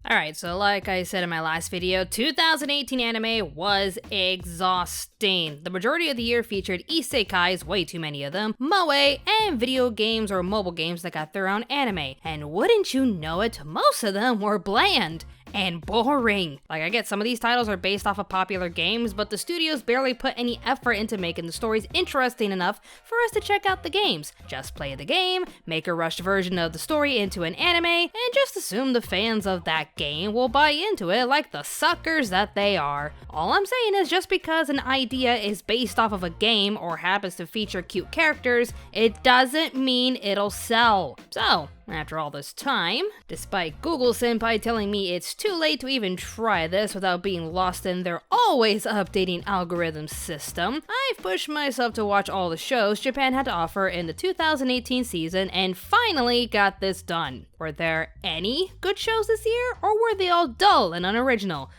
Alright, so like I said in my last video, 2018 anime was exhausting. The majority of the year featured isekais, way too many of them, moe, and video games or mobile games that got their own anime. And wouldn't you know it, most of them were bland and boring. Like, I get some of these titles are based off of popular games, but the studios barely put any effort into making the stories interesting enough for us to check out the games. Just play the game, make a rushed version of the story into an anime, and just assume the fans of that game will buy into it like the suckers that they are. All I'm saying is just because an idea is based off of a game or happens to feature cute characters, it doesn't mean it'll sell. So, after all this time, despite Google Senpai telling me it's too late to even try this without being lost in their always updating algorithm system, I've pushed myself to watch all the shows Japan had to offer in the 2018 season and finally got this done. Were there any good shows this year, or were they all dull and unoriginal?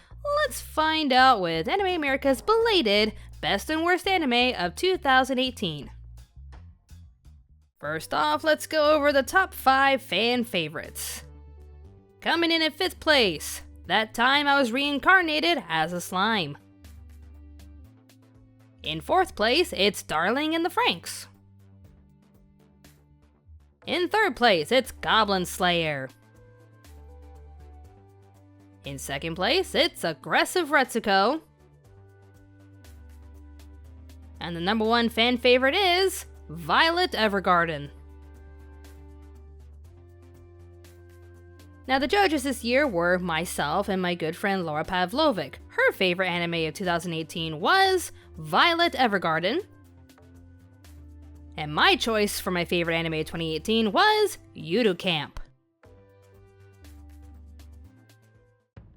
Let's find out with Anime America's belated Best and Worst Anime of 2018. First off, let's go over the top 5 fan favorites. Coming in at 5th place, That Time I Was Reincarnated as a Slime. In 4th place, it's Darling in the Franxx. In 3rd place, it's Goblin Slayer. In 2nd place, it's Aggressive Retsuko. And the number 1 fan favorite is Violet Evergarden. Now, the judges this year were myself and my good friend Laura Pavlovic. Her favorite anime of 2018 was Violet Evergarden. And my choice for my favorite anime of 2018 was Yudu Camp.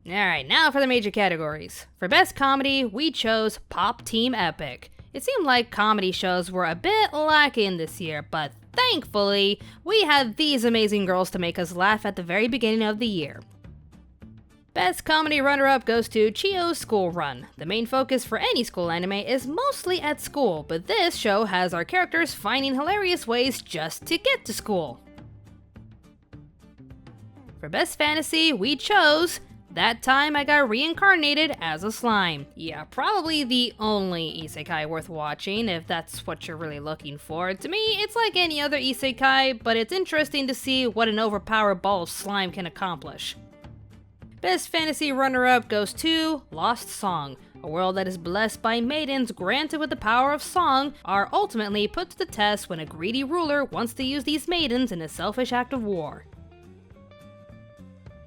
Alright, now for the major categories. For Best Comedy, we chose Pop Team Epic. It seemed like comedy shows were a bit lacking this year, but thankfully, we had these amazing girls to make us laugh at the very beginning of the year. Best Comedy runner-up goes to Chio's School Run. The main focus for any school anime is mostly at school, but this show has our characters finding hilarious ways just to get to school. For Best Fantasy, we chose That Time I Got Reincarnated as a Slime. Yeah, probably the only isekai worth watching if that's what you're really looking for. To me, it's like any other isekai, but it's interesting to see what an overpowered ball of slime can accomplish. Best Fantasy runner-up goes to Lost Song. A world that is blessed by maidens granted with the power of song are ultimately put to the test when a greedy ruler wants to use these maidens in a selfish act of war.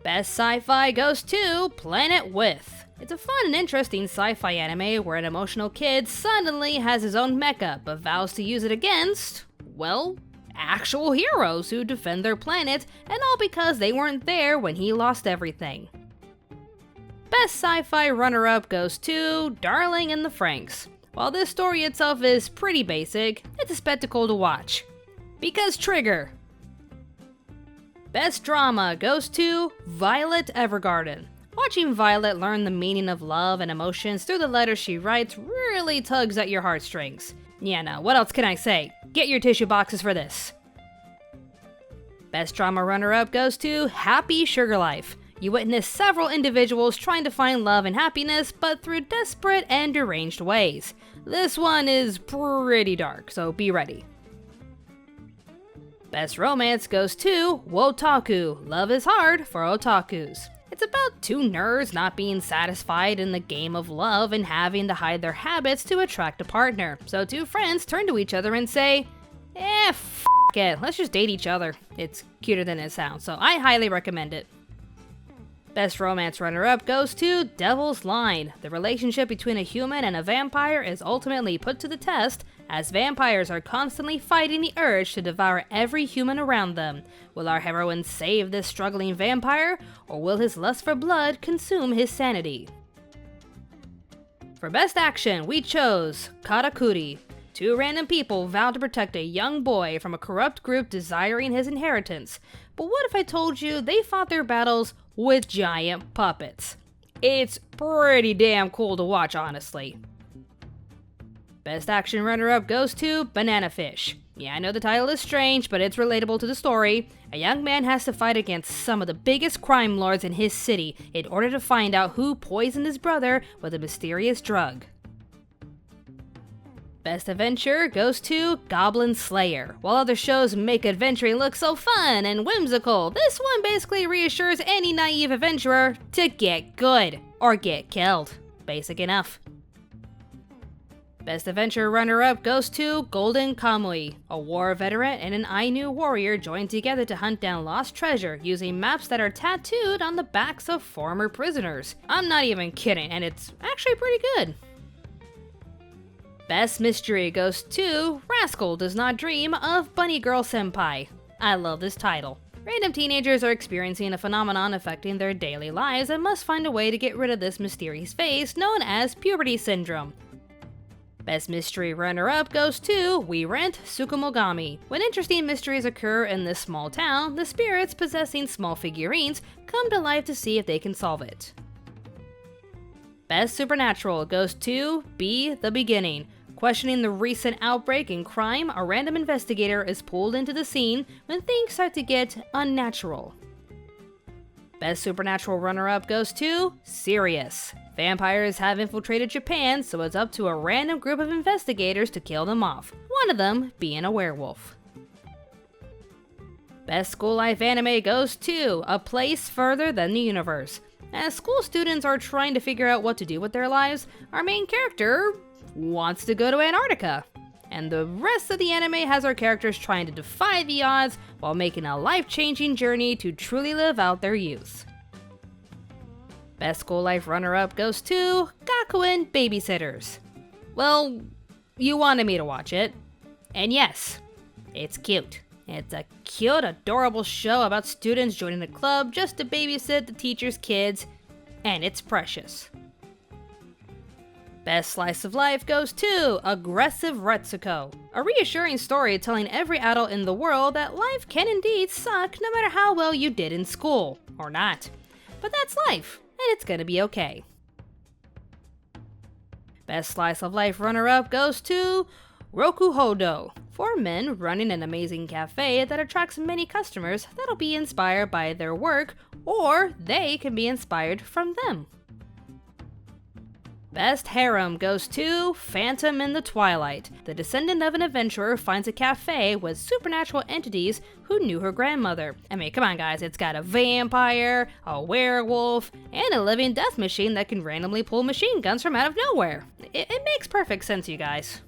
Best Sci-Fi goes to Planet With. It's a fun and interesting sci-fi anime where an emotional kid suddenly has his own mecha, but vows to use it against, well, actual heroes who defend their planet, and all because they weren't there when he lost everything. Best Sci-Fi runner-up goes to Darling in the Franxx. While this story itself is pretty basic, it's a spectacle to watch. Because Trigger. Best Drama goes to Violet Evergarden. Watching Violet learn the meaning of love and emotions through the letters she writes really tugs at your heartstrings. Yeah, no, what else can I say? Get your tissue boxes for this. Best Drama runner-up goes to Happy Sugar Life. You witness several individuals trying to find love and happiness, but through desperate and deranged ways. This one is pretty dark, so be ready. Best Romance goes to Wotaku. Love is Hard for Otakus. It's about 2 nerds not being satisfied in the game of love and having to hide their habits to attract a partner. So 2 friends turn to each other and say, f it, let's just date each other. It's cuter than it sounds, so I highly recommend it. Best Romance runner-up goes to Devil's Line. The relationship between a human and a vampire is ultimately put to the test as vampires are constantly fighting the urge to devour every human around them. Will our heroine save this struggling vampire, or will his lust for blood consume his sanity? For Best Action, we chose Karakuri. 2 random people vow to protect a young boy from a corrupt group desiring his inheritance. But what if I told you they fought their battles with giant puppets? It's pretty damn cool to watch, honestly. Best Action runner-up goes to Banana Fish. Yeah, I know the title is strange, but it's relatable to the story. A young man has to fight against some of the biggest crime lords in his city in order to find out who poisoned his brother with a mysterious drug. Best Adventure goes to Goblin Slayer. While other shows make adventuring look so fun and whimsical, this one basically reassures any naive adventurer to get good or get killed. Basic enough. Best Adventure runner-up goes to Golden Kamuy. A war veteran and an Ainu warrior join together to hunt down lost treasure using maps that are tattooed on the backs of former prisoners. I'm not even kidding, and it's actually pretty good. Best Mystery goes to Rascal Does Not Dream of Bunny Girl Senpai. I love this title. Random teenagers are experiencing a phenomenon affecting their daily lives and must find a way to get rid of this mysterious phase known as puberty syndrome. Best Mystery runner-up goes to We Rent Tsukumogami. When interesting mysteries occur in this small town, the spirits possessing small figurines come to life to see if they can solve it. Best Supernatural goes to Be the Beginning. Questioning the recent outbreak in crime, a random investigator is pulled into the scene when things start to get unnatural. Best Supernatural runner-up goes to Sirius. Vampires have infiltrated Japan, so it's up to a random group of investigators to kill them off, one of them being a werewolf. Best School Life Anime goes to A Place Further Than the Universe. As school students are trying to figure out what to do with their lives, our main character wants to go to Antarctica. And the rest of the anime has our characters trying to defy the odds while making a life-changing journey to truly live out their youth. Best School Life runner-up goes to Gakuen Babysitters. Well, you wanted me to watch it. And yes, it's cute. It's a cute, adorable show about students joining a club just to babysit the teacher's kids, and it's precious. Best Slice of Life goes to Aggressive Retsuko, a reassuring story telling every adult in the world that life can indeed suck no matter how well you did in school, or not. But that's life, and it's gonna be okay. Best Slice of Life runner-up goes to Rokuhodo, 4 men running an amazing cafe that attracts many customers that'll be inspired by their work, or they can be inspired from them. Best Harem goes to Phantom in the Twilight. The descendant of an adventurer finds a cafe with supernatural entities who knew her grandmother. I mean, come on guys, it's got a vampire, a werewolf, and a living death machine that can randomly pull machine guns from out of nowhere. It makes perfect sense, you guys.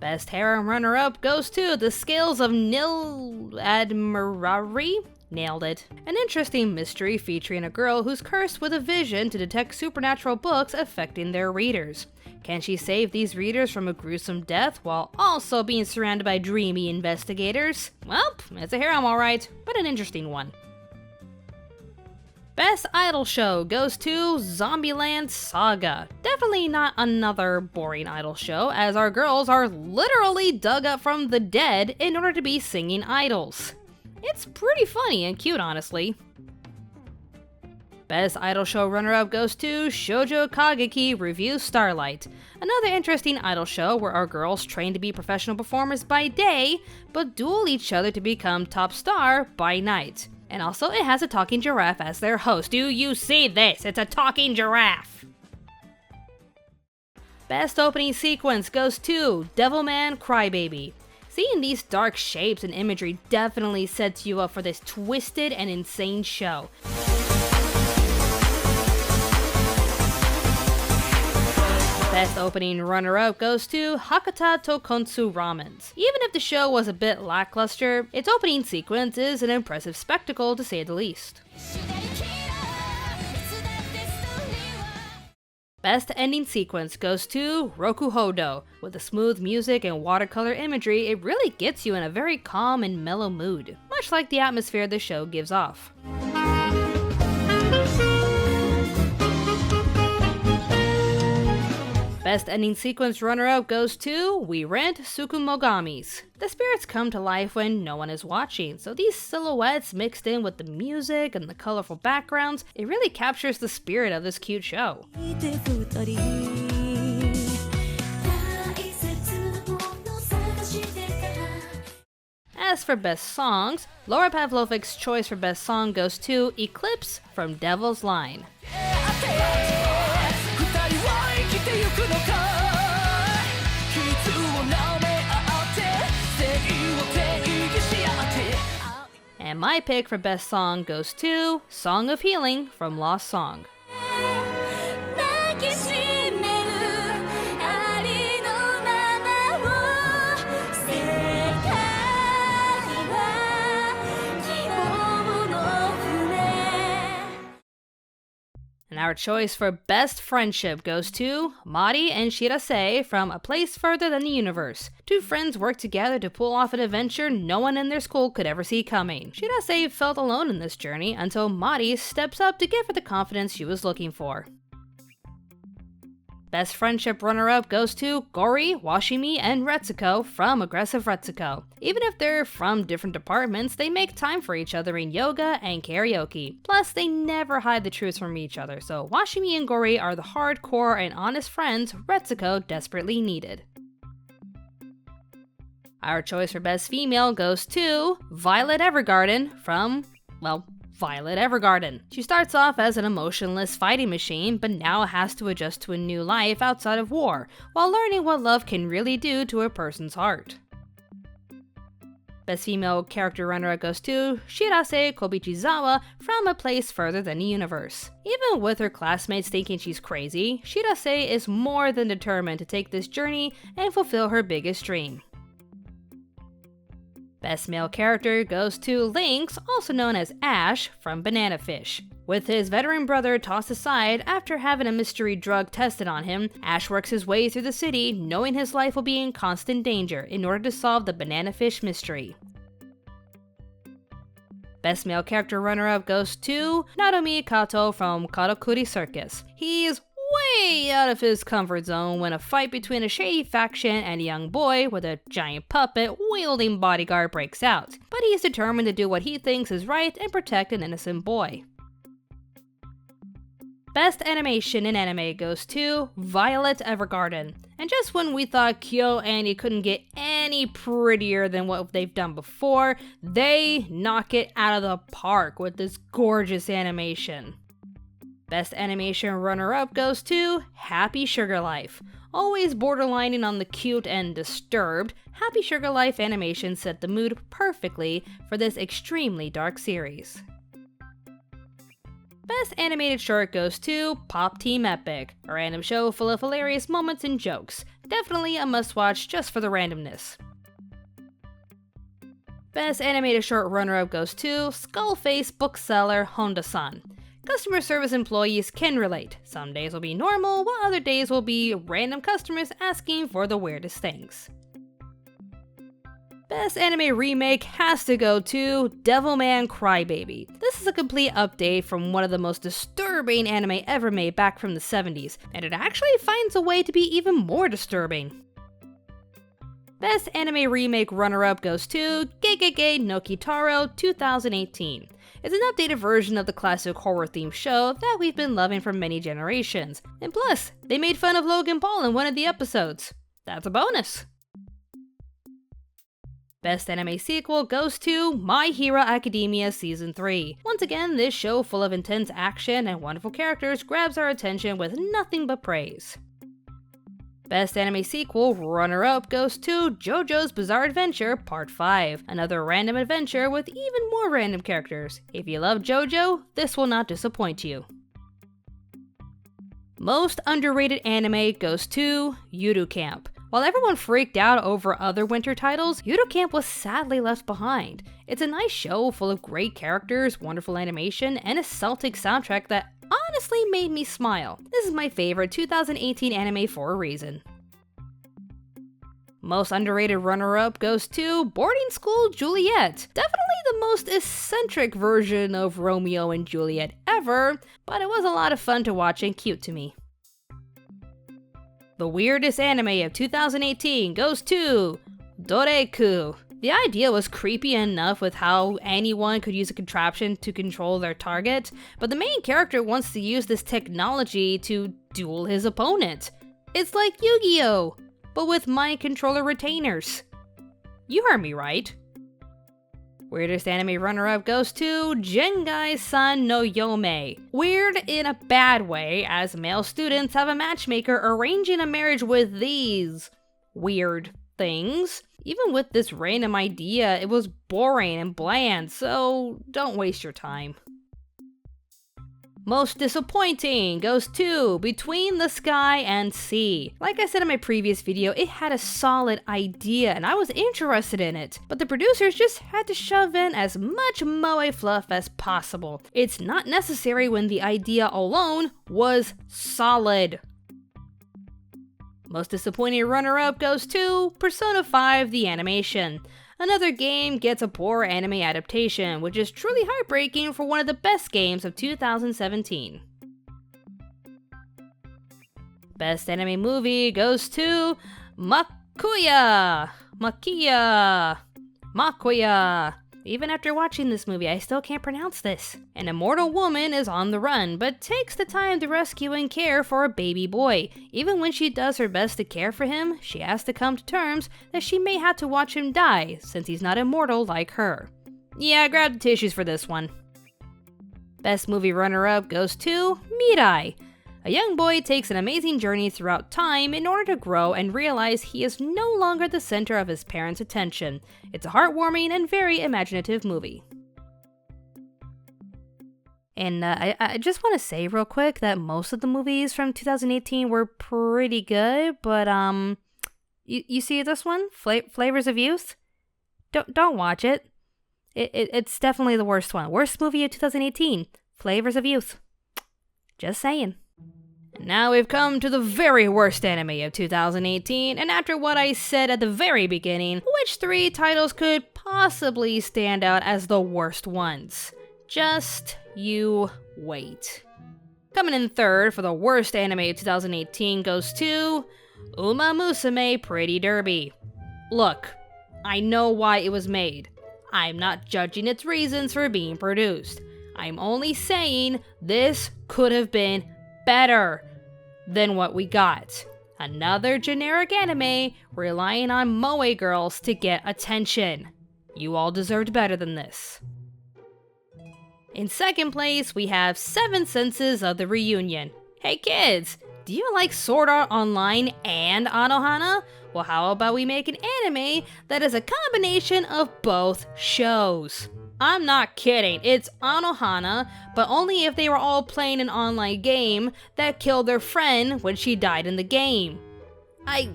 Best Harem runner-up goes to The Scales of Nil Admirari. Nailed it. An interesting mystery featuring a girl who's cursed with a vision to detect supernatural books affecting their readers. Can she save these readers from a gruesome death while also being surrounded by dreamy investigators? Well, it's a harem alright, but an interesting one. Best Idol Show goes to Zombieland Saga. Definitely not another boring idol show, as our girls are literally dug up from the dead in order to be singing idols. It's pretty funny and cute, honestly. Best Idol Show runner-up goes to Shoujo Kageki Review Starlight. Another interesting idol show where our girls train to be professional performers by day, but duel each other to become top star by night. And also, it has a talking giraffe as their host. Do you see this? It's a talking giraffe! Best Opening Sequence goes to Devilman Crybaby. Seeing these dark shapes and imagery definitely sets you up for this twisted and insane show. Best Opening runner-up goes to Hakata Tokontsu Ramens. Even if the show was a bit lackluster, its opening sequence is an impressive spectacle to say the least. Best Ending Sequence goes to Rokuhodo. With the smooth music and watercolor imagery, it really gets you in a very calm and mellow mood, much like the atmosphere the show gives off. Best Ending Sequence runner-up goes to We Rent Tsukumogamis. The spirits come to life when no one is watching, so these silhouettes mixed in with the music and the colorful backgrounds, it really captures the spirit of this cute show. As for best songs, Laura Pavlovic's choice for best song goes to Eclipse from Devil's Line. And my pick for best song goes to Song of Healing from Lost Song. And our choice for best friendship goes to Mari and Shirase from A Place Further Than the Universe. Two friends work together to pull off an adventure no one in their school could ever see coming. Shirase felt alone in this journey until Mari steps up to give her the confidence she was looking for. Best friendship runner-up goes to Gori, Washimi, and Retsuko from Aggressive Retsuko. Even if they're from different departments, they make time for each other in yoga and karaoke. Plus, they never hide the truth from each other, so Washimi and Gori are the hardcore and honest friends Retsuko desperately needed. Our choice for best female goes to Violet Evergarden from, well, Violet Evergarden. She starts off as an emotionless fighting machine, but now has to adjust to a new life outside of war, while learning what love can really do to a person's heart. Best female character runner-up goes to Shirase Kobichizawa from A Place Further Than the Universe. Even with her classmates thinking she's crazy, Shirase is more than determined to take this journey and fulfill her biggest dream. Best male character goes to Lynx, also known as Ash, from Banana Fish. With his veteran brother tossed aside after having a mystery drug tested on him, Ash works his way through the city, knowing his life will be in constant danger in order to solve the Banana Fish mystery. Best male character runner-up goes to Naomi Kato from Karakuri Circus. He's way out of his comfort zone when a fight between a shady faction and a young boy with a giant puppet wielding bodyguard breaks out, but he's determined to do what he thinks is right and protect an innocent boy. Best animation in anime goes to Violet Evergarden. And just when we thought Kyo and Annie couldn't get any prettier than what they've done before, they knock it out of the park with this gorgeous animation. Best animation runner-up goes to Happy Sugar Life. Always borderlining on the cute and disturbed, Happy Sugar Life animation set the mood perfectly for this extremely dark series. Best animated short goes to Pop Team Epic, a random show full of hilarious moments and jokes. Definitely a must-watch just for the randomness. Best animated short runner-up goes to Skullface bookseller Honda-san. Customer service employees can relate. Some days will be normal, while other days will be random customers asking for the weirdest things. Best anime remake has to go to Devilman Crybaby. This is a complete update from one of the most disturbing anime ever made back from the 70s, and it actually finds a way to be even more disturbing. Best anime remake runner-up goes to Gegege no Kitaro 2018. It's an updated version of the classic horror-themed show that we've been loving for many generations. And plus, they made fun of Logan Paul in one of the episodes. That's a bonus! Best anime sequel goes to My Hero Academia Season 3. Once again, this show full of intense action and wonderful characters grabs our attention with nothing but praise. Best anime sequel runner-up goes to JoJo's Bizarre Adventure Part 5, another random adventure with even more random characters. If you love JoJo, this will not disappoint you. Most underrated anime goes to Yuru Camp. While everyone freaked out over other winter titles, Yuru Camp was sadly left behind. It's a nice show full of great characters, wonderful animation, and a Celtic soundtrack that honestly made me smile. This is my favorite 2018 anime for a reason. Most underrated runner-up goes to Boarding School Juliet. Definitely the most eccentric version of Romeo and Juliet ever, but it was a lot of fun to watch and cute to me. The weirdest anime of 2018 goes to Doreku. The idea was creepy enough with how anyone could use a contraption to control their target, but the main character wants to use this technology to duel his opponent. It's like Yu-Gi-Oh! But with mind controller retainers. You heard me right. Weirdest anime runner-up goes to Gengai-san no Yome. Weird in a bad way, as male students have a matchmaker arranging a marriage with these weird things. Even with this random idea, it was boring and bland, so don't waste your time. Most disappointing goes to Between the Sky and Sea. Like I said in my previous video, it had a solid idea and I was interested in it, but the producers just had to shove in as much moe fluff as possible. It's not necessary when the idea alone was solid. Most disappointing runner-up goes to Persona 5 The Animation. Another game gets a poor anime adaptation, which is truly heartbreaking for one of the best games of 2017. Best anime movie goes to Makuya! Even after watching this movie, I still can't pronounce this. An immortal woman is on the run, but takes the time to rescue and care for a baby boy. Even when she does her best to care for him, she has to come to terms that she may have to watch him die, since he's not immortal like her. Yeah, grab the tissues for this one. Best movie runner-up goes to Mirai. A young boy takes an amazing journey throughout time in order to grow and realize he is no longer the center of his parents' attention. It's a heartwarming and very imaginative movie. And I just want to say real quick that most of the movies from 2018 were pretty good, but you see this one, Flavors of Youth? Don't watch it. It's definitely the worst one. Worst movie of 2018, Flavors of Youth. Just saying. Now we've come to the very worst anime of 2018, and after what I said at the very beginning, which 3 titles could possibly stand out as the worst ones? Just you wait. Coming in third for the worst anime of 2018 goes to Uma Musume Pretty Derby. Look, I know why it was made. I'm not judging its reasons for being produced. I'm only saying this could have been better than what we got. Another generic anime relying on moe girls to get attention. You all deserved better than this. In second place, we have Seven Senses of the Reunion. Hey kids, do you like Sword Art Online and Anohana? Well, how about we make an anime that is a combination of both shows? I'm not kidding, it's Anohana, but only if they were all playing an online game that killed their friend when she died in the game. I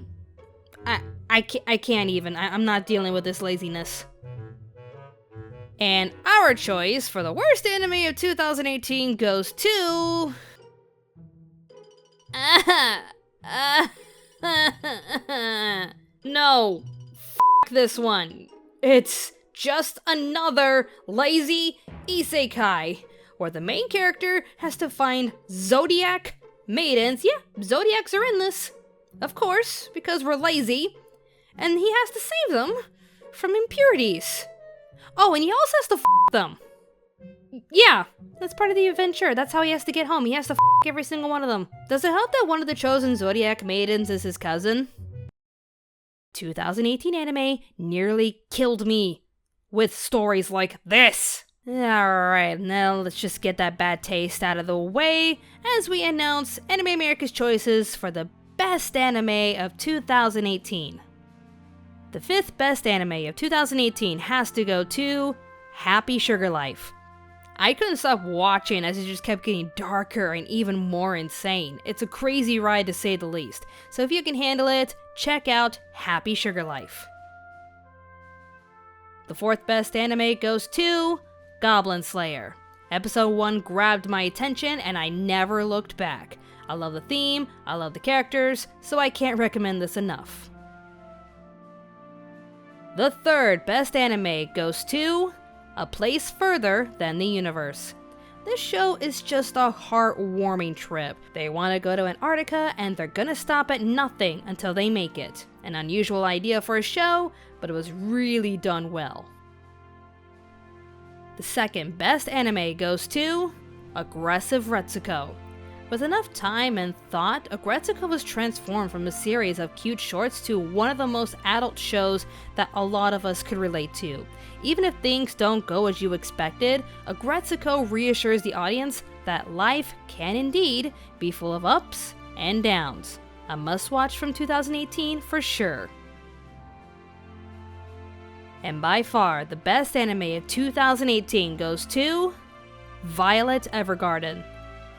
can't even, I'm not dealing with this laziness. And our choice for the worst anime of 2018 goes to... No, f*** this one. It's just another lazy isekai, where the main character has to find zodiac maidens. Yeah, zodiacs are in this, of course, because we're lazy, and he has to save them from impurities. Oh, and he also has to f*** them. Yeah, that's part of the adventure. That's how he has to get home. He has to f*** every single one of them. Does it help that one of the chosen zodiac maidens is his cousin? 2018 anime nearly killed me with stories like this. Alright, now let's just get that bad taste out of the way as we announce Anime America's choices for the best anime of 2018. The 5th best anime of 2018 has to go to Happy Sugar Life. I couldn't stop watching as it just kept getting darker and even more insane. It's a crazy ride to say the least. So if you can handle it, check out Happy Sugar Life. The 4th best anime goes to Goblin Slayer. Episode 1 grabbed my attention and I never looked back. I love the theme, I love the characters, so I can't recommend this enough. The 3rd best anime goes to A Place Further Than the Universe. This show is just a heartwarming trip. They want to go to Antarctica and they're gonna stop at nothing until they make it. An unusual idea for a show, but it was really done well. The 2nd best anime goes to Aggressive Retsuko. With enough time and thought, Agretsuko was transformed from a series of cute shorts to one of the most adult shows that a lot of us could relate to. Even if things don't go as you expected, Agretsuko reassures the audience that life can indeed be full of ups and downs. A must-watch from 2018 for sure. And by far, the best anime of 2018 goes to Violet Evergarden.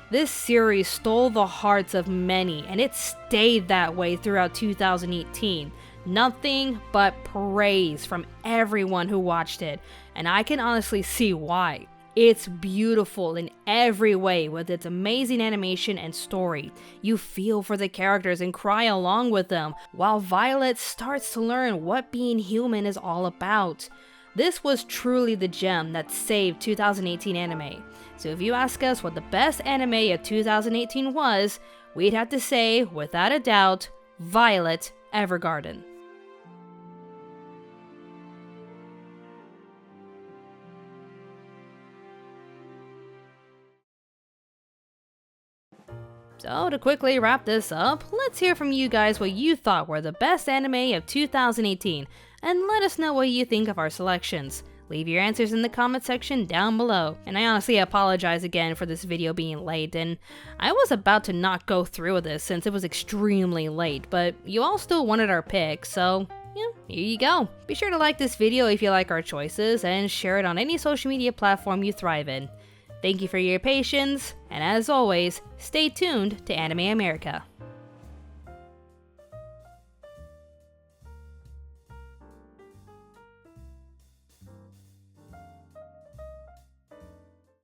This series stole the hearts of many, and it stayed that way throughout 2018. Nothing but praise from everyone who watched it, and I can honestly see why. It's beautiful in every way with its amazing animation and story. You feel for the characters and cry along with them, while Violet starts to learn what being human is all about. This was truly the gem that saved 2018 anime. So if you ask us what the best anime of 2018 was, we'd have to say, without a doubt, Violet Evergarden. So to quickly wrap this up, let's hear from you guys what you thought were the best anime of 2018, and let us know what you think of our selections. Leave your answers in the comment section down below. And I honestly apologize again for this video being late, and I was about to not go through with this since it was extremely late, but you all still wanted our pick, so yeah, here you go. Be sure to like this video if you like our choices, and share it on any social media platform you thrive in. Thank you for your patience, and as always, stay tuned to Anime America.